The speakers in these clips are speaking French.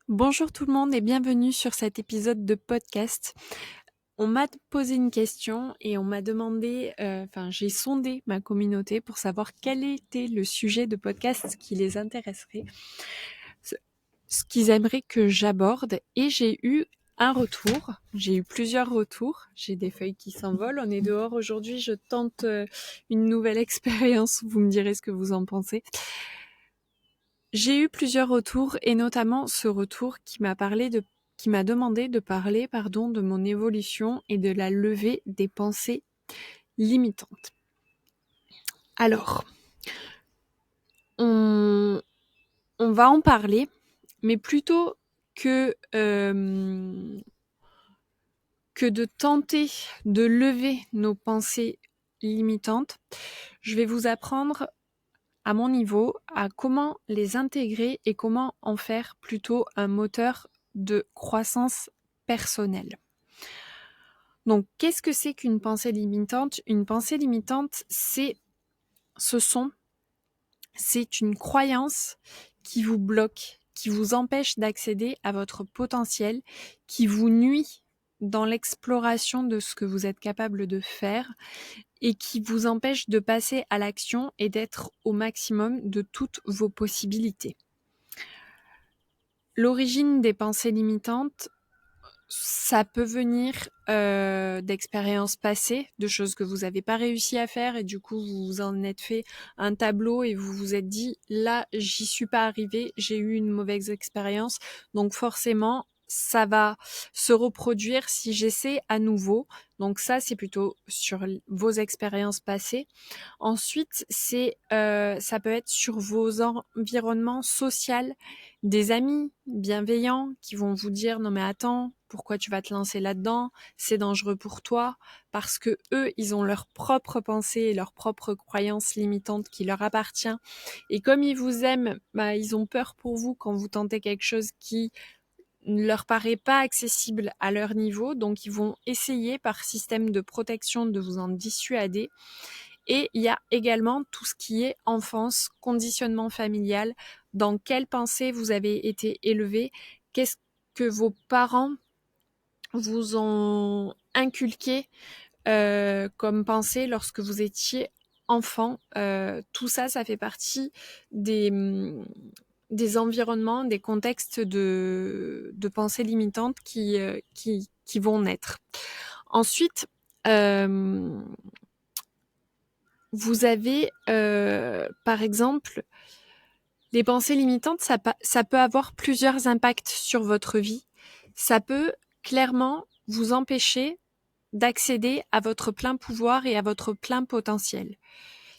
Bonjour tout le monde et bienvenue sur cet épisode de podcast. On m'a posé une question et on m'a demandé, j'ai sondé ma communauté pour savoir quel était le sujet de podcast qui les intéresserait, ce ce qu'ils aimeraient que j'aborde et j'ai eu un retour. J'ai eu plusieurs retours. J'ai des feuilles qui s'envolent. On est dehors aujourd'hui. Je tente une nouvelle expérience. Vous me direz ce que vous en pensez. J'ai eu plusieurs retours et notamment ce retour qui m'a demandé de parler, de mon évolution et de la levée des pensées limitantes. Alors, on, on va en parler, mais plutôt que, que de tenter de lever nos pensées limitantes, je vais vous apprendre à mon niveau à comment les intégrer et comment en faire plutôt un moteur de croissance personnelle. Donc, qu'est-ce que c'est qu'une pensée limitante ? Une pensée limitante, c'est une croyance qui vous bloque, qui vous empêche d'accéder à votre potentiel, qui vous nuit dans l'exploration de ce que vous êtes capable de faire et qui vous empêche de passer à l'action et d'être au maximum de toutes vos possibilités. L'origine des pensées limitantes, ça peut venir d'expériences passées, de choses que vous n'avez pas réussi à faire et du coup vous vous en êtes fait un tableau et vous vous êtes dit là j'y suis pas arrivé, j'ai eu une mauvaise expérience, donc forcément ça va se reproduire si j'essaie à nouveau. Donc ça c'est plutôt sur vos expériences passées. Ensuite, ça peut être sur vos environnements sociaux, des amis bienveillants qui vont vous dire non mais attends, pourquoi tu vas te lancer là-dedans? C'est dangereux pour toi parce que eux, ils ont leurs propres pensées et leurs propres croyances limitantes qui leur appartient. Et comme ils vous aiment, ils ont peur pour vous quand vous tentez quelque chose qui ne leur paraît pas accessible à leur niveau, donc ils vont essayer par système de protection de vous en dissuader. Et il y a également tout ce qui est enfance, conditionnement familial, dans quelle pensée vous avez été élevé, qu'est-ce que vos parents vous ont inculqué comme pensée lorsque vous étiez enfant. Tout ça, ça fait partie des, des environnements, des contextes de pensées limitantes qui vont naître. Ensuite, euh, vous avez, par exemple, les pensées limitantes, ça peut avoir plusieurs impacts sur votre vie. Ça peut clairement vous empêcher d'accéder à votre plein pouvoir et à votre plein potentiel.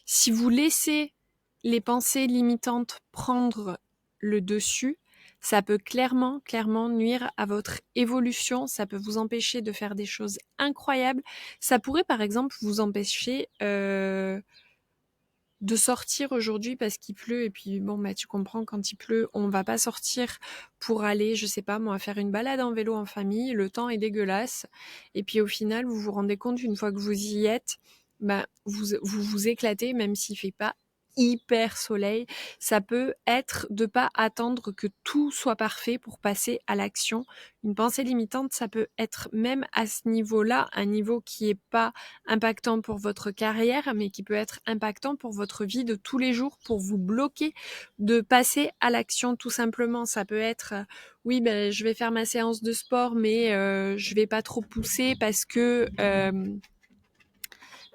Si vous laissez les pensées limitantes prendre le dessus, ça peut clairement nuire à votre évolution, ça peut vous empêcher de faire des choses incroyables. Ça pourrait par exemple vous empêcher de sortir aujourd'hui parce qu'il pleut et puis bon tu comprends, quand il pleut on va pas sortir pour aller je sais pas moi faire une balade en vélo en famille, le temps est dégueulasse et puis au final vous vous rendez compte une fois que vous y êtes, vous éclatez même s'il fait pas hyper soleil. Ça peut être de pas attendre que tout soit parfait pour passer à l'action. Une pensée limitante, ça peut être même à ce niveau-là, un niveau qui est pas impactant pour votre carrière, mais qui peut être impactant pour votre vie de tous les jours, pour vous bloquer de passer à l'action tout simplement. Ça peut être, oui, je vais faire ma séance de sport, mais je vais pas trop pousser parce que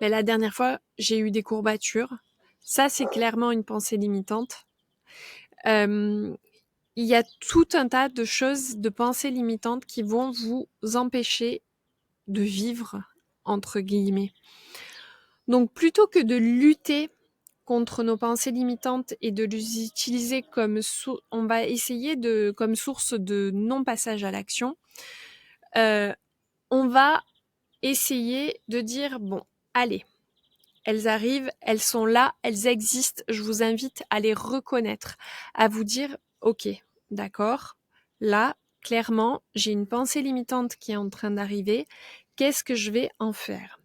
la dernière fois, j'ai eu des courbatures. Ça, c'est clairement une pensée limitante. Il y a tout un tas de choses, de pensées limitantes qui vont vous empêcher de vivre, entre guillemets. Donc, plutôt que de lutter contre nos pensées limitantes et de les utiliser on va essayer comme source de non-passage à l'action, on va essayer de dire, bon, allez, elles arrivent, elles sont là, elles existent, je vous invite à les reconnaître, à vous dire, ok, d'accord, là, clairement, j'ai une pensée limitante qui est en train d'arriver, qu'est-ce que je vais en faire ?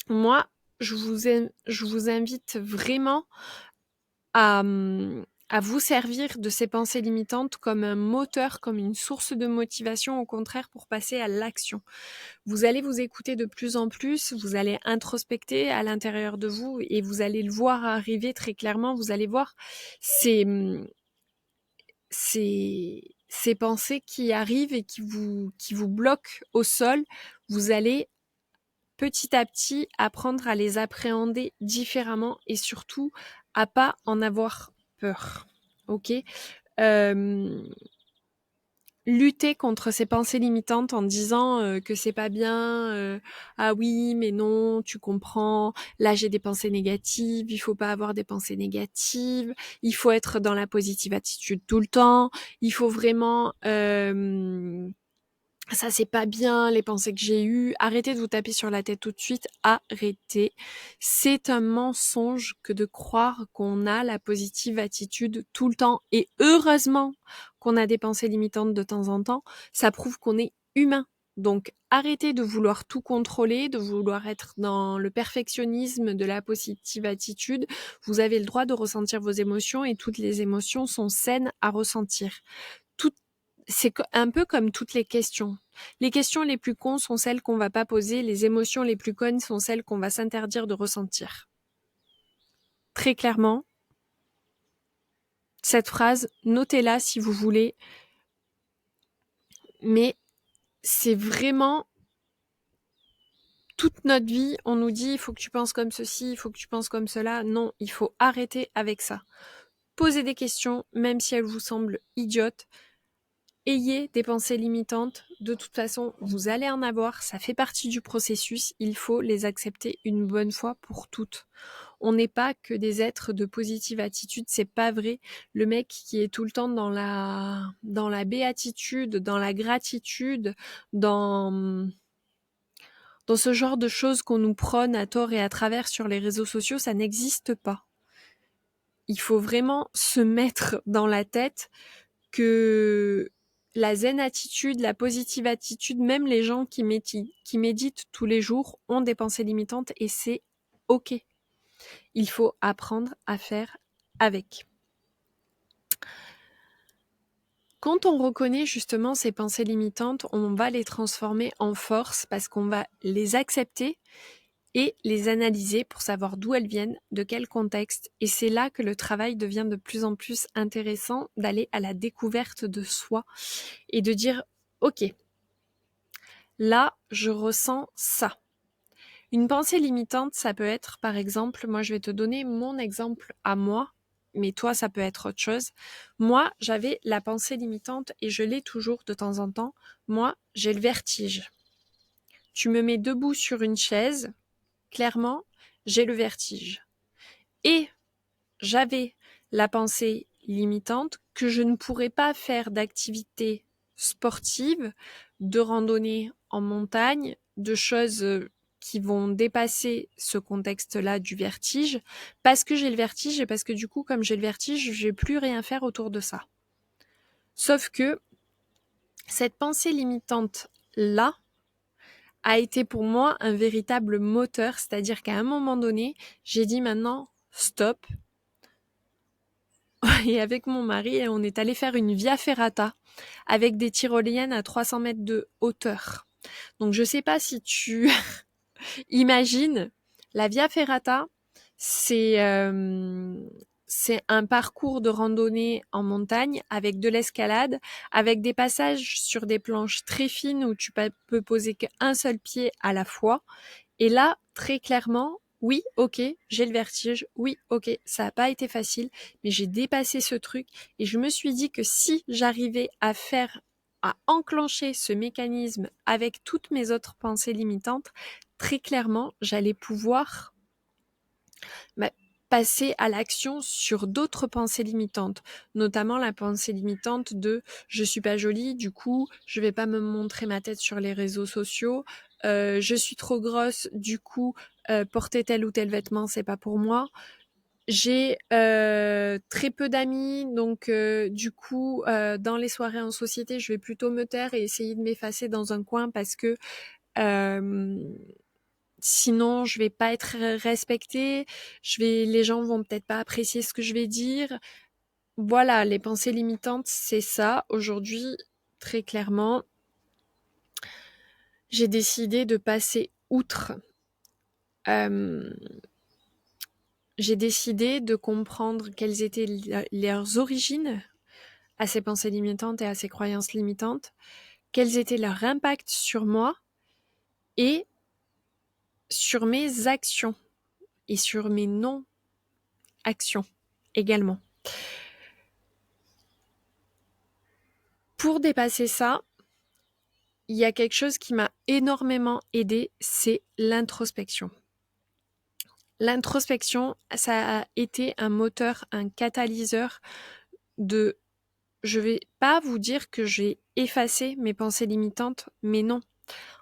Moi, je vous invite vraiment à à vous servir de ces pensées limitantes comme un moteur, comme une source de motivation, au contraire, pour passer à l'action. Vous allez vous écouter de plus en plus, vous allez introspecter à l'intérieur de vous et vous allez le voir arriver très clairement. Vous allez voir ces, ces pensées qui arrivent et qui vous bloquent au sol. Vous allez petit à petit apprendre à les appréhender différemment et surtout à pas en avoir peur. Ok. Lutter contre ces pensées limitantes en disant que c'est pas bien, ah oui mais non tu comprends, là j'ai des pensées négatives, il faut pas avoir des pensées négatives, il faut être dans la positive attitude tout le temps, il faut vraiment ça c'est pas bien les pensées que j'ai eues, arrêtez de vous taper sur la tête tout de suite, arrêtez. C'est un mensonge que de croire qu'on a la positive attitude tout le temps et heureusement qu'on a des pensées limitantes de temps en temps, ça prouve qu'on est humain. Donc arrêtez de vouloir tout contrôler, de vouloir être dans le perfectionnisme de la positive attitude. Vous avez le droit de ressentir vos émotions et toutes les émotions sont saines à ressentir. Tout c'est un peu comme toutes les questions. Les questions les plus cons sont celles qu'on va pas poser, les émotions les plus connes sont celles qu'on va s'interdire de ressentir. Très clairement, cette phrase, notez-la si vous voulez, mais c'est vraiment toute notre vie, on nous dit il faut que tu penses comme ceci, il faut que tu penses comme cela. Non, il faut arrêter avec ça. Posez des questions, même si elles vous semblent idiotes. Ayez des pensées limitantes, de toute façon, vous allez en avoir, ça fait partie du processus, il faut les accepter une bonne fois pour toutes. On n'est pas que des êtres de positive attitude, c'est pas vrai. Le mec qui est tout le temps dans la béatitude, dans la gratitude, dans ce genre de choses qu'on nous prône à tort et à travers sur les réseaux sociaux, ça n'existe pas. Il faut vraiment se mettre dans la tête que la zen attitude, la positive attitude, même les gens qui méditent tous les jours ont des pensées limitantes et c'est ok. Il faut apprendre à faire avec. Quand on reconnaît justement ces pensées limitantes, on va les transformer en force parce qu'on va les accepter et les analyser pour savoir d'où elles viennent, de quel contexte. Et c'est là que le travail devient de plus en plus intéressant, d'aller à la découverte de soi et de dire « Ok, là, je ressens ça ». Une pensée limitante, ça peut être, par exemple, moi je vais te donner mon exemple à moi, mais toi ça peut être autre chose. Moi, j'avais la pensée limitante et je l'ai toujours de temps en temps. Moi, j'ai le vertige. Tu me mets debout sur une chaise, clairement, j'ai le vertige. Et j'avais la pensée limitante que je ne pourrais pas faire d'activité sportive, de randonnée en montagne, de choses qui vont dépasser ce contexte-là du vertige, parce que j'ai le vertige et parce que du coup, comme j'ai le vertige, je vais plus rien faire autour de ça. Sauf que cette pensée limitante-là a été pour moi un véritable moteur, c'est-à-dire qu'à un moment donné, j'ai dit maintenant, stop. Et avec mon mari, on est allé faire une via ferrata avec des tyroliennes à 300 mètres de hauteur. Donc je sais pas si tu imagines, la via ferrata, c'est un parcours de randonnée en montagne avec de l'escalade, avec des passages sur des planches très fines où tu peux poser qu'un seul pied à la fois. Et là, très clairement, oui, ok, j'ai le vertige, oui, ok, ça n'a pas été facile, mais j'ai dépassé ce truc et je me suis dit que si j'arrivais à enclencher ce mécanisme avec toutes mes autres pensées limitantes, très clairement, j'allais pouvoir passer à l'action sur d'autres pensées limitantes, notamment la pensée limitante de je suis pas jolie, du coup je vais pas me montrer ma tête sur les réseaux sociaux, je suis trop grosse, du coup porter tel ou tel vêtement c'est pas pour moi. J'ai très peu d'amis, donc du coup dans les soirées en société je vais plutôt me taire et essayer de m'effacer dans un coin parce que sinon je vais pas être respectée, les gens vont peut-être pas apprécier ce que je vais dire. Voilà, les pensées limitantes, c'est ça. Aujourd'hui, très clairement, j'ai décidé de passer outre. Euh, j'ai décidé de comprendre quelles étaient leurs origines à ces pensées limitantes et à ces croyances limitantes, quels étaient leurs impacts sur moi et sur mes actions et sur mes non-actions également. Pour dépasser ça, il y a quelque chose qui m'a énormément aidée, c'est l'introspection. L'introspection, ça a été un moteur, un catalyseur de... Je vais pas vous dire que j'ai effacé mes pensées limitantes, mais non.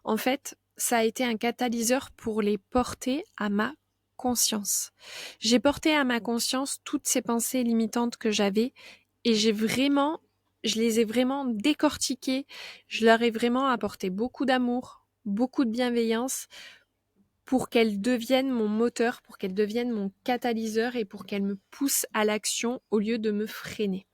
En fait, ça a été un catalyseur pour les porter à ma conscience. J'ai porté à ma conscience toutes ces pensées limitantes que j'avais et je les ai vraiment décortiquées. Je leur ai vraiment apporté beaucoup d'amour, beaucoup de bienveillance pour qu'elles deviennent mon moteur, pour qu'elles deviennent mon catalyseur et pour qu'elles me poussent à l'action au lieu de me freiner.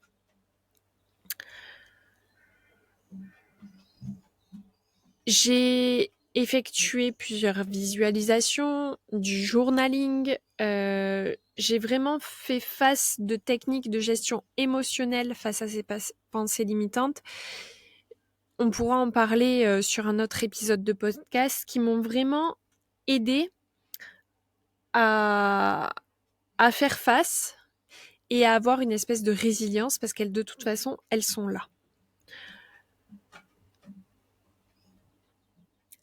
J'ai effectué plusieurs visualisations, du journaling. J'ai vraiment fait face de techniques de gestion émotionnelle face à ces pensées limitantes. On pourra en parler sur un autre épisode de podcast qui m'ont vraiment aidé à faire face et à avoir une espèce de résilience parce qu'elles, de toute façon, elles sont là.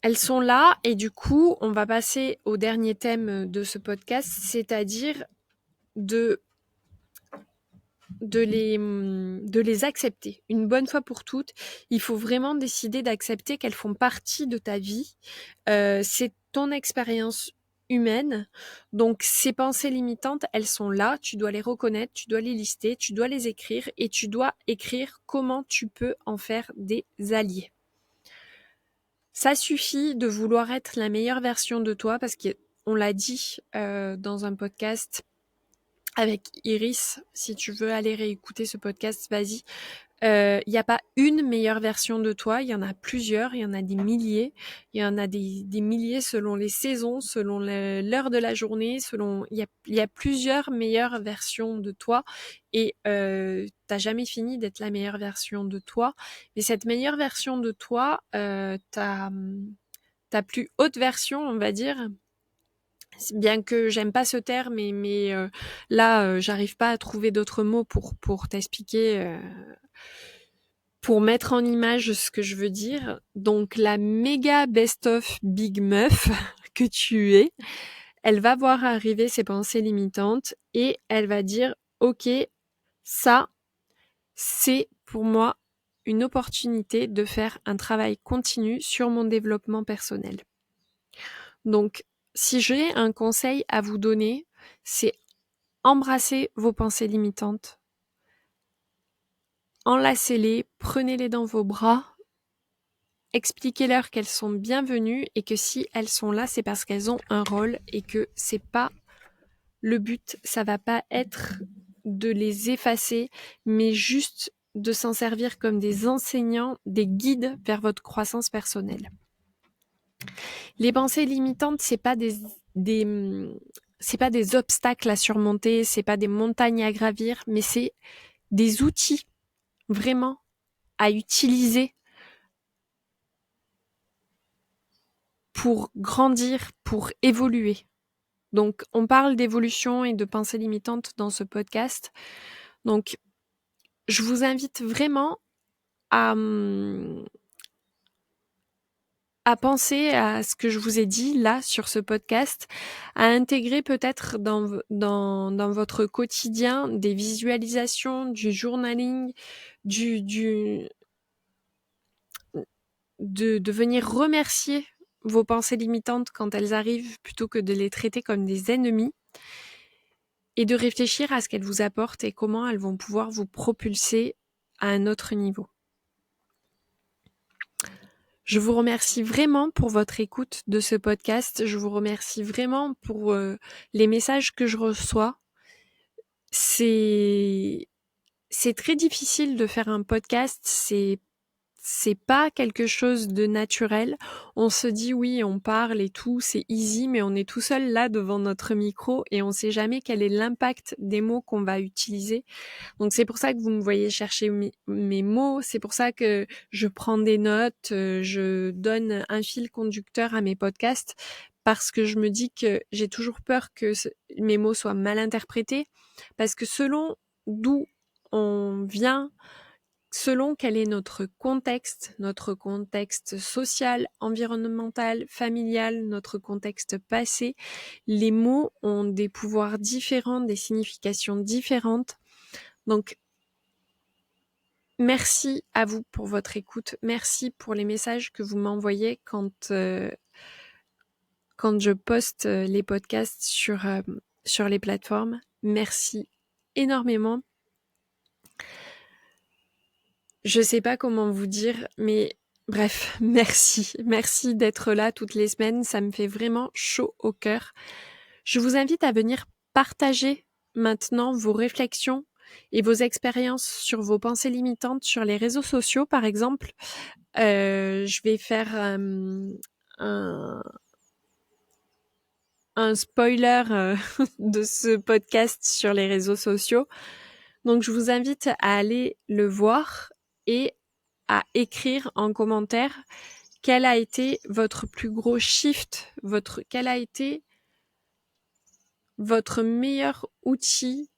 Elles sont là et du coup, on va passer au dernier thème de ce podcast, c'est-à-dire de les accepter. Une bonne fois pour toutes, il faut vraiment décider d'accepter qu'elles font partie de ta vie. C'est ton expérience humaine. Donc, ces pensées limitantes, elles sont là. Tu dois les reconnaître, tu dois les lister, tu dois les écrire et tu dois écrire comment tu peux en faire des alliés. Ça suffit de vouloir être la meilleure version de toi parce qu'on l'a dit dans un podcast avec Iris. Si tu veux aller réécouter ce podcast, vas-y. Il n'y a pas une meilleure version de toi, il y en a plusieurs, il y en a des milliers. Il y en a des milliers selon les saisons, selon l'heure de la journée, il y a plusieurs meilleures versions de toi et t'as jamais fini d'être la meilleure version de toi. Mais cette meilleure version de toi, ta plus haute version, on va dire, bien que j'aime pas ce terme, mais là, j'arrive pas à trouver d'autres mots pour t'expliquer, pour mettre en image ce que je veux dire. Donc, la méga best-of big meuf que tu es, elle va voir arriver ses pensées limitantes et elle va dire, OK, ça, c'est pour moi une opportunité de faire un travail continu sur mon développement personnel. Donc, si j'ai un conseil à vous donner, c'est embrasser vos pensées limitantes, enlacez-les, prenez-les dans vos bras, expliquez-leur qu'elles sont bienvenues et que si elles sont là, c'est parce qu'elles ont un rôle et que c'est pas le but, ça va pas être de les effacer, mais juste de s'en servir comme des enseignants, des guides vers votre croissance personnelle. Les pensées limitantes, c'est pas des obstacles à surmonter, c'est pas des montagnes à gravir, mais c'est des outils vraiment à utiliser pour grandir, pour évoluer. Donc, on parle d'évolution et de pensées limitantes dans ce podcast. Donc, je vous invite vraiment à penser à ce que je vous ai dit là sur ce podcast, à intégrer peut-être dans votre quotidien des visualisations, du journaling, de venir remercier vos pensées limitantes quand elles arrivent plutôt que de les traiter comme des ennemis et de réfléchir à ce qu'elles vous apportent et comment elles vont pouvoir vous propulser à un autre niveau. Je vous remercie vraiment pour votre écoute de ce podcast. Je vous remercie vraiment pour les messages que je reçois. C'est c'est très difficile de faire un podcast, c'est pas quelque chose de naturel. On se dit oui, on parle et tout, c'est easy, mais on est tout seul là devant notre micro et on sait jamais quel est l'impact des mots qu'on va utiliser. Donc c'est pour ça que vous me voyez chercher mes mots, c'est pour ça que je prends des notes, je donne un fil conducteur à mes podcasts parce que je me dis que j'ai toujours peur que mes mots soient mal interprétés parce que selon d'où on vient, selon quel est notre contexte social, environnemental, familial, notre contexte passé, les mots ont des pouvoirs différents, des significations différentes. Donc, merci à vous pour votre écoute. Merci pour les messages que vous m'envoyez quand je poste les podcasts sur les plateformes. Merci énormément. Je sais pas comment vous dire, mais bref, merci. Merci d'être là toutes les semaines. Ça me fait vraiment chaud au cœur. Je vous invite à venir partager maintenant vos réflexions et vos expériences sur vos pensées limitantes sur les réseaux sociaux, par exemple. Je vais faire un spoiler de ce podcast sur les réseaux sociaux. Donc, je vous invite à aller le voir et à écrire en commentaire quel a été votre plus gros shift, quel a été votre meilleur outil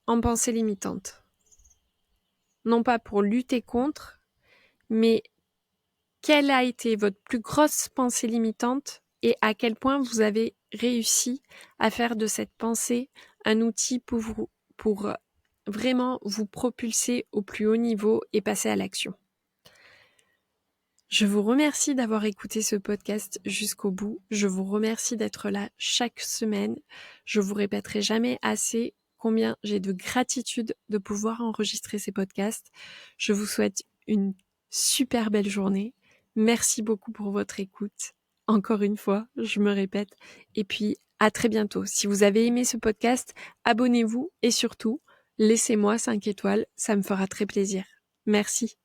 en pensée limitante. Non pas pour lutter contre, mais quelle a été votre plus grosse pensée limitante et à quel point vous avez réussi à faire de cette pensée un outil pour vraiment vous propulser au plus haut niveau et passer à l'action. Je vous remercie d'avoir écouté ce podcast jusqu'au bout. Je vous remercie d'être là chaque semaine. Je vous répéterai jamais assez combien j'ai de gratitude de pouvoir enregistrer ces podcasts. Je vous souhaite une super belle journée. Merci beaucoup pour votre écoute. Encore une fois, je me répète. Et puis, à très bientôt. Si vous avez aimé ce podcast, abonnez-vous et surtout, laissez-moi 5 étoiles. Ça me fera très plaisir. Merci.